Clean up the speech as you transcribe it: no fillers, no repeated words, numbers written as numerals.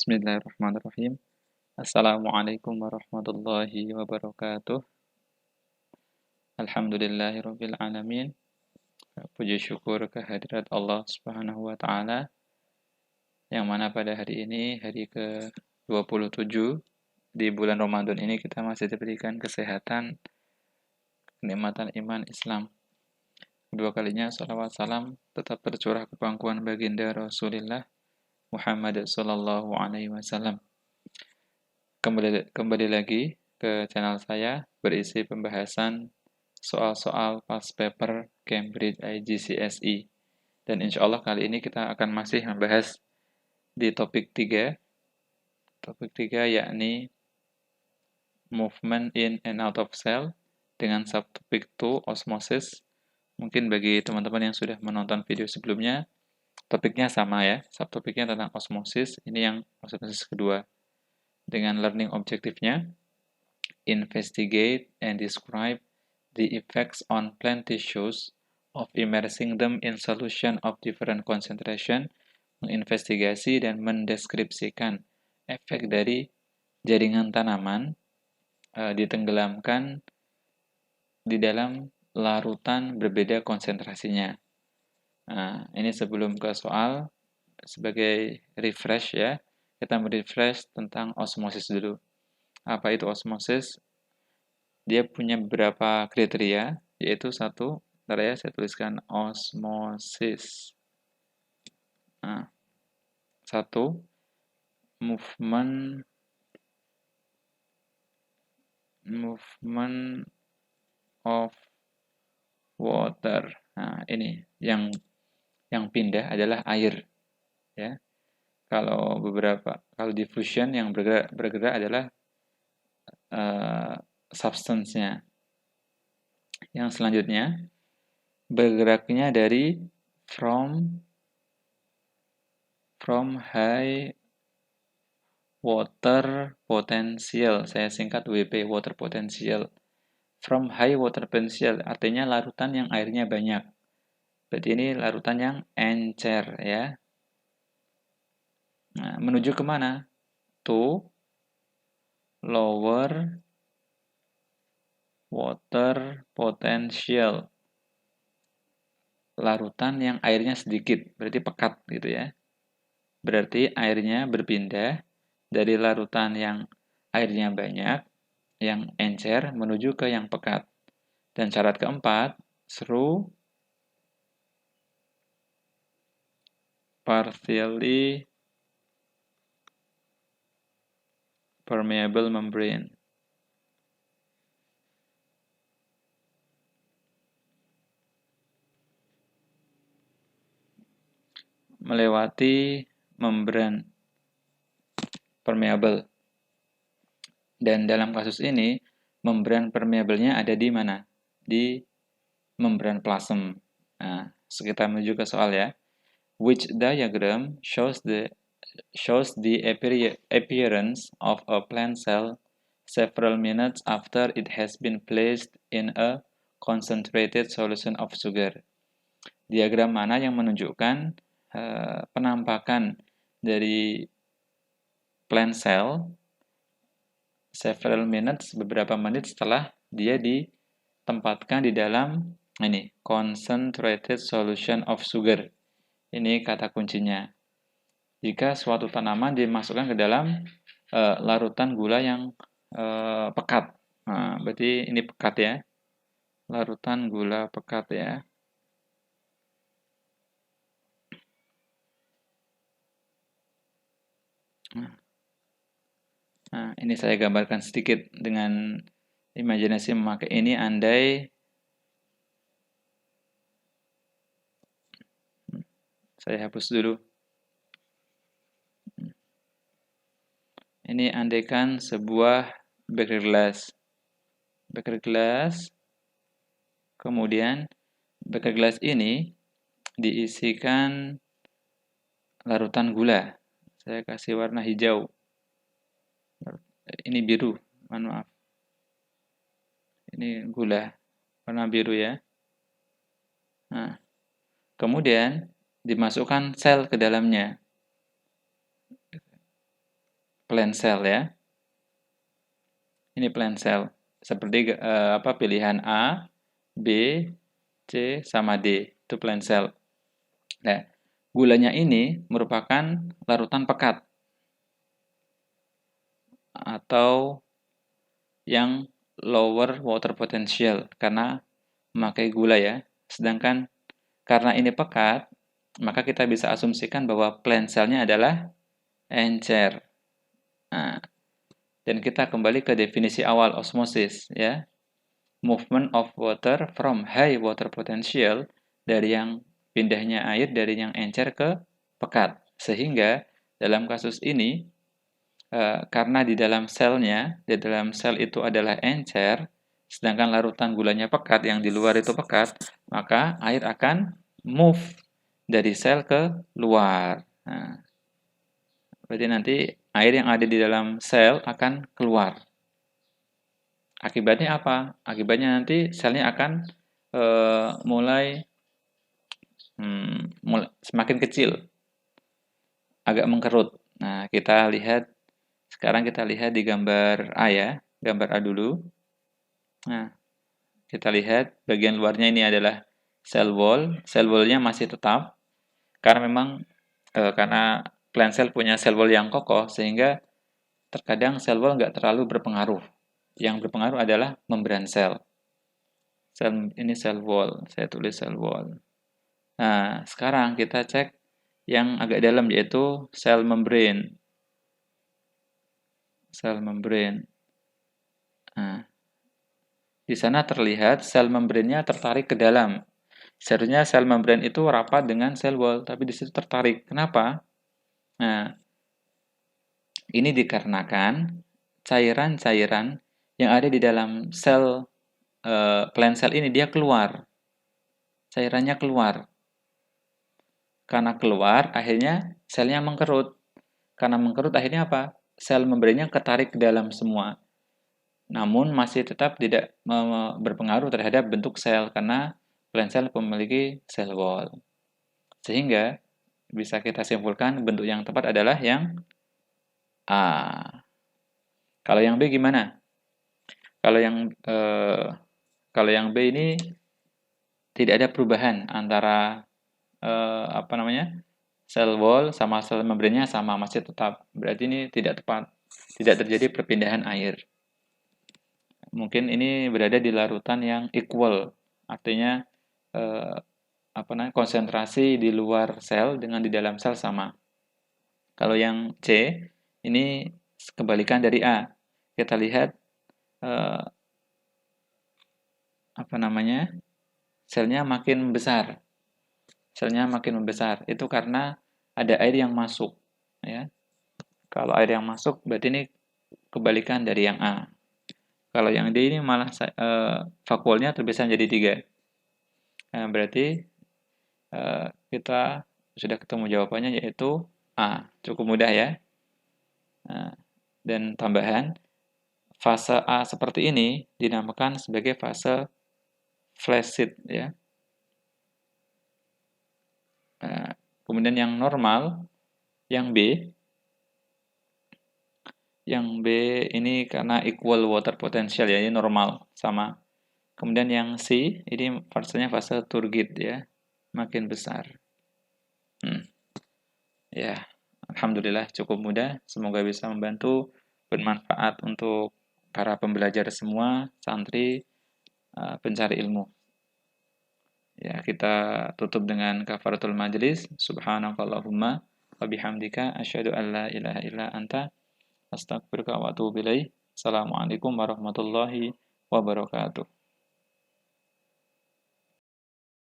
Bismillahirrahmanirrahim. Assalamualaikum warahmatullahi wabarakatuh. Alhamdulillahirabbil alamin. Puji syukur kehadirat Allah Subhanahu wa taala yang mana pada hari ini hari ke-27 di bulan Ramadan ini kita masih diberikan kesehatan, kenikmatan iman Islam. Kedua kalinya salawat salam tetap tercurah ke pangkuan baginda Rasulullah Muhammad sallallahu alaihi wasallam. Kembali lagi ke channel saya berisi pembahasan soal-soal past paper Cambridge IGCSE. Dan insya Allah kali ini kita akan masih membahas di topik 3. Topik 3 yakni movement in and out of cell dengan subtopik 2 osmosis. Mungkin bagi teman-teman yang sudah menonton video sebelumnya, topiknya sama ya. Subtopiknya tentang osmosis, ini yang osmosis kedua. Dengan learning objektifnya, investigate and describe the effects on plant tissues of immersing them in solution of different concentration, menginvestigasi dan mendeskripsikan efek dari jaringan tanaman ditenggelamkan di dalam larutan berbeda konsentrasinya. Nah, ini sebelum ke soal, sebagai refresh ya, kita merefresh tentang osmosis dulu. Apa itu osmosis? Dia punya beberapa kriteria, yaitu satu, bentar ya, saya tuliskan osmosis. Nah, satu, movement of water. Nah, ini yang pindah adalah air, ya. Kalau diffusion yang bergerak adalah substance-nya. Yang selanjutnya, bergeraknya dari from high water potential. Saya singkat WP, water potential. From high water potential artinya larutan yang airnya banyak. Berarti ini larutan yang encer ya. Nah, menuju kemana? To lower water potential. Larutan yang airnya sedikit, berarti pekat gitu ya. Berarti airnya berpindah dari larutan yang airnya banyak, yang encer, menuju ke yang pekat. Dan syarat keempat, through partially permeable membrane. Melewati membran permeable. Dan dalam kasus ini, membran permeablenya ada di mana? Di membran plasm. Nah, kita menuju ke soal ya. Which diagram shows the appearance of a plant cell several minutes after it has been placed in a concentrated solution of sugar. Diagram mana yang menunjukkan penampakan dari plant cell several minutes, beberapa menit setelah dia ditempatkan di dalam ini concentrated solution of sugar. Ini kata kuncinya. Jika suatu tanaman dimasukkan ke dalam larutan gula yang pekat. Nah, berarti ini pekat ya. Larutan gula pekat ya. Nah, ini saya gambarkan sedikit dengan imajinasi memakai ini andai saya hapus dulu. Ini andaikan sebuah beker gelas. Beker gelas, kemudian beker gelas ini diisikan larutan gula. Saya kasih warna hijau. Ini biru, mohon maaf. Ini gula, warna biru ya. Nah, kemudian dimasukkan sel ke dalamnya. plan cell ya. Ini plan cell. Seperti pilihan A, B, C sama D. Itu plan cell. Nah, gulanya ini merupakan larutan pekat atau yang lower water potential karena memakai gula ya. Sedangkan karena ini pekat, maka kita bisa asumsikan bahwa plan cell-nya adalah encer. Nah, dan kita kembali ke definisi awal osmosis ya. Movement of water from high water potential, dari yang pindahnya air dari yang encer ke pekat. Sehingga dalam kasus ini karena di dalam sel itu adalah encer, sedangkan larutan gulanya pekat, yang di luar itu pekat, maka air akan move dari sel ke luar. Nah, berarti nanti air yang ada di dalam sel akan keluar. Akibatnya apa? Akibatnya nanti selnya akan mulai semakin kecil, agak mengkerut. Nah, sekarang kita lihat di gambar A ya, gambar A dulu. Nah, kita lihat bagian luarnya ini adalah cell wall. Cell wall-nya masih tetap, karena memang karena plant cell punya cell wall yang kokoh, sehingga terkadang cell wall nggak terlalu berpengaruh. Yang berpengaruh adalah membran sel. Ini cell wall, saya tulis cell wall. Nah, sekarang kita cek yang agak dalam, yaitu cell membrane. Cell membrane. Nah, di sana terlihat sel membrane-nya tertarik ke dalam. Seharusnya sel membrane itu rapat dengan sel wall, tapi di situ tertarik. Kenapa? Nah, ini dikarenakan cairan-cairan yang ada di dalam sel plant cell ini dia keluar. Cairannya keluar. Karena keluar, akhirnya selnya mengkerut. Karena mengkerut, akhirnya apa? Sel membrane-nya ketarik ke dalam semua. Namun masih tetap tidak berpengaruh terhadap bentuk sel karena plant cell memiliki cell wall. Sehingga bisa kita simpulkan bentuk yang tepat adalah yang A. Kalau yang B gimana? Kalau yang B ini tidak ada perubahan antara cell wall sama sel membrane-nya sama, masih tetap. Berarti ini tidak tepat, tidak terjadi perpindahan air. Mungkin ini berada di larutan yang equal, artinya konsentrasi di luar sel dengan di dalam sel sama. Kalau yang C ini kebalikan dari A. Kita lihat selnya makin besar. Selnya makin membesar. Itu karena ada air yang masuk, ya. Kalau air yang masuk berarti ini kebalikan dari yang A. Kalau yang D ini malah vakuolnya terpisah menjadi 3. Nah, berarti kita sudah ketemu jawabannya, yaitu A. Cukup mudah ya. Nah, dan tambahan, fase A seperti ini dinamakan sebagai fase flaccid ya. Nah, kemudian yang normal, yang B ini karena equal water potential ya, ini normal sama. Kemudian yang C ini fasenya fase turgid ya, makin besar. Ya, alhamdulillah cukup mudah. Semoga bisa membantu, bermanfaat untuk para pembelajar semua, santri, pencari ilmu. Ya, kita tutup dengan kafaratul majlis. Subhanakallahumma wa bihamdika asyhadu an la ilaha illa anta astaghfiruka wa atubu ilaik. Assalamualaikum warahmatullahi wabarakatuh.